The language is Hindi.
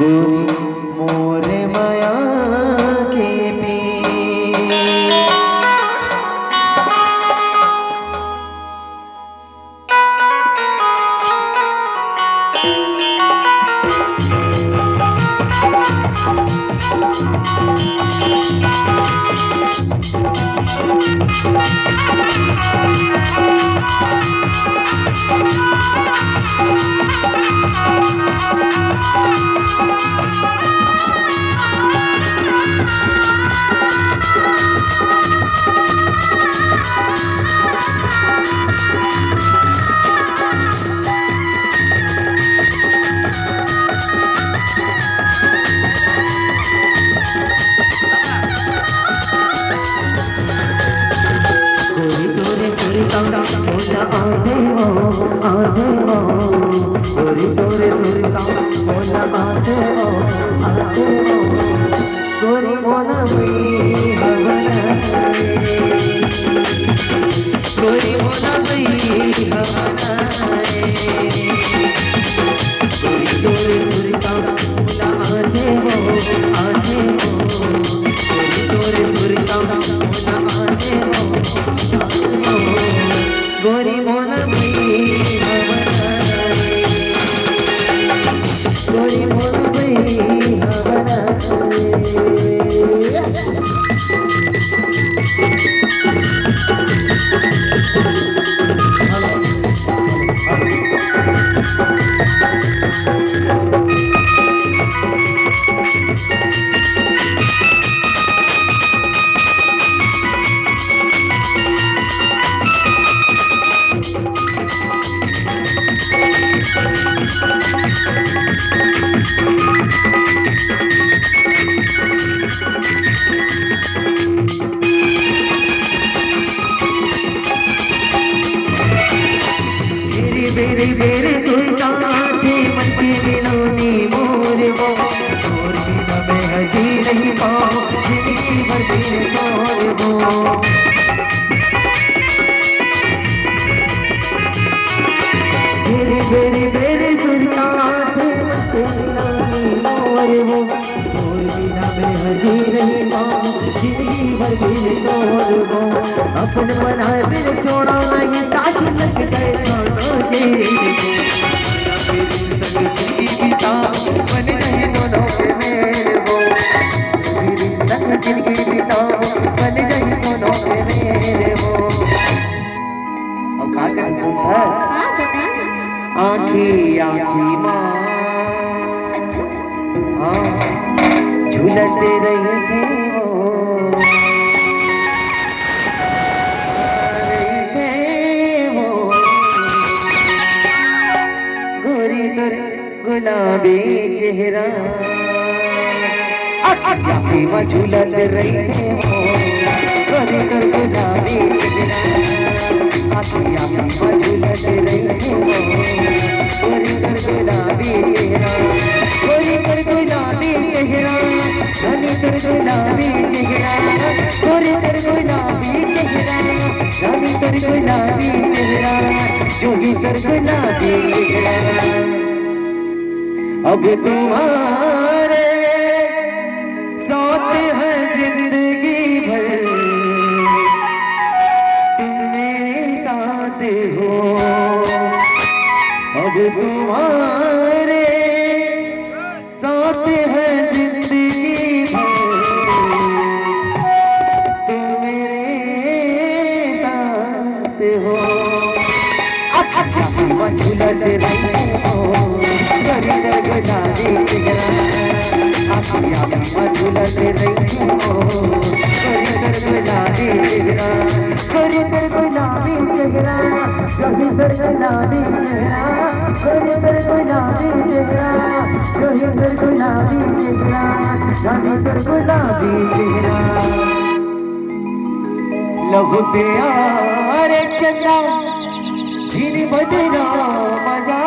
गोरी मोरे माया के पे गोरी मोना मई गोरी मोना मई गोरी तोरे सुरता मोना आधे हो गोरी तोरे सुरता मोना आधे हो गोरी मोना मई गोरी मोना मई बेरे बेरे सुल्तान थे मन के मिलोनी मोर वो और बिना मैं हजी नहीं पाऊं जिंदगी भर तेरे तोर वो बेरे बेरे बेरे सुल्तान थे मन के मिलोनी मोर वो और बिना मैं हजी नहीं पाऊं जिंदगी भर तेरे तोर वो अपन बनाए मेरे छोड़ा नहीं साथ लग गए जीविता बन जाए दोनों के मेरे वो मेरी संग जिंदगी बिता बन जाए दोनों के मेरे वो और का करे सुंदर आँखी आँखी माँ हाँ झूलते रहे थे गुलाबी चेहरा आँखें में झूलत रहते हो गोरी कर गुलाबी चेहरा आँखें में झूलत रहते हो गोरी कर गुलाबी चेहरा गोरी कर गुलाबी चेहरा रानी कर गुलाबी चेहरा गोरी कर गुलाबी चेहरा रानी कर गुलाबी चेहरा जोगी कर गुलाबी चेहरा अब तुम्हारे साथ है जिंदगी भर तुम मेरे साथ हो अब तुम्हारे साथ है जिंदगी भर तुम मेरे साथ हो झूलत रहते हो गुलाबी चेहरा आँखियाँ झूलत रहती हो गोरी गुलाबी चेहरा गोरी गुलाबी चेहरा जोगी गुलाबी चेहरा गोरी गुलाबी चेहरा जोगी गुलाबी चेहरा रानी गुलाबी चेहरा लहू प्यारे चंदा झील बदना मजा